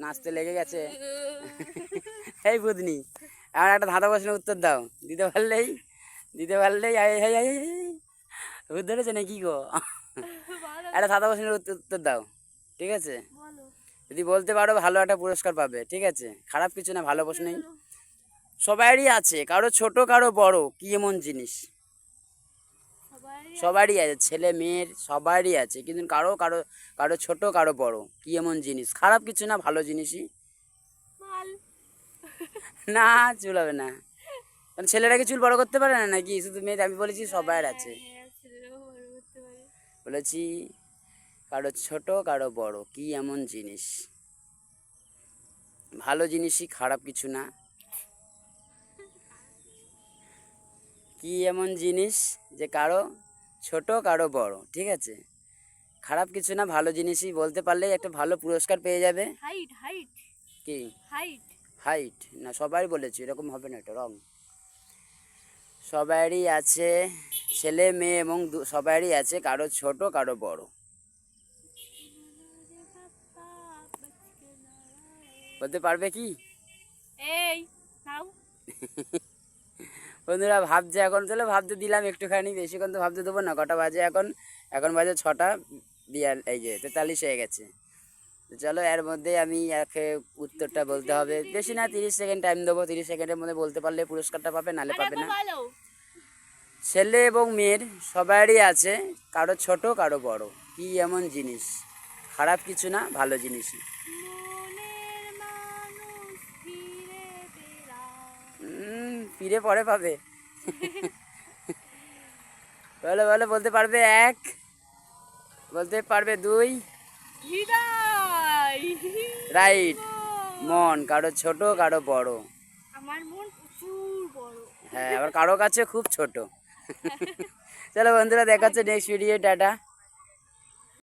নাচতে লেগে গেছে। এই বুদনি, আমার একটা ধাঁধা প্রশ্নের উত্তর দাও, দিতে পারলেই ভূত ধরেছে নাকি গো? একটা ধাঁধা প্রশ্নের উত্তর দাও, ঠিক আছে? যদি বলতে পারো ভালো একটা পুরস্কার পাবে, ঠিক আছে? খারাপ কিছু না, ভালো প্রশ্নই। সবারই আছে, কারো ছোট কারো বড়, কি এমন জিনিস? সবারই আছে, ছেলে মেয়ের সবারই আছে, কিন্তু কারো কারো কারো ছোট কারো বড়, কি এমন জিনিস? খারাপ কিছু না, ভালো জিনিসই। না, চুল হবে না। কারণ ছেলেরা কি চুল বড় করতে পারে না নাকি? শুধু মেয়ে? আমি বলেছি সবার আছে, বলেছি কারো ছোট কারো বড়, কি এমন জিনিস? ভালো জিনিসই, খারাপ কিছু না। কি এমন জিনিস যে কারো ছোট কারো বড়, ঠিক আছে? খারাপ কিছু না, ভালো জিনিসই। বলতে পারলেই একটা ভালো পুরস্কার পেয়ে যাবে। কি হাইট? না, সবাই বলেছি, এরকম হবে না, এটা রং। সবারই আছে, ছেলে মেয়ে এবং সবারই আছে, কারো ছোট কারো বড়। বলতে পারবে কি? বন্ধুরা ভাবছে এখন, চলো ভাবতে দিলাম একটুখানি, বেশিক্ষণ তো ভাবতে দেবো না। কটা বাজে এখন? এখন বাজে 6টা এই যে 43 হয়ে গেছে। চলো, এর মধ্যে আমি একে উত্তরটা বলতে হবে। বেশি না, 30 সেকেন্ড টাইম দেবো। 30 সেকেন্ডের মধ্যে বলতে পারলে পুরস্কারটা পাবে, নালে পাবে না। ছেলে এবং মেয়ের সবারই আছে, কারো ছোট কারো বড়, কি এমন জিনিস? খারাপ কিছু না, ভালো জিনিসই। ফিরে পরে পাবে। বলো বলো, বলতে পারবে? 1, বলতে পারবে 2। রাইট, মন। কারো ছোট কারো বড়। আমার মন প্রচুর বড়। হ্যাঁ, আবার কারো কাছে খুব ছোট। চলো বন্ধুরা, দেখা হচ্ছে নেক্সট ভিডিও। টাটা।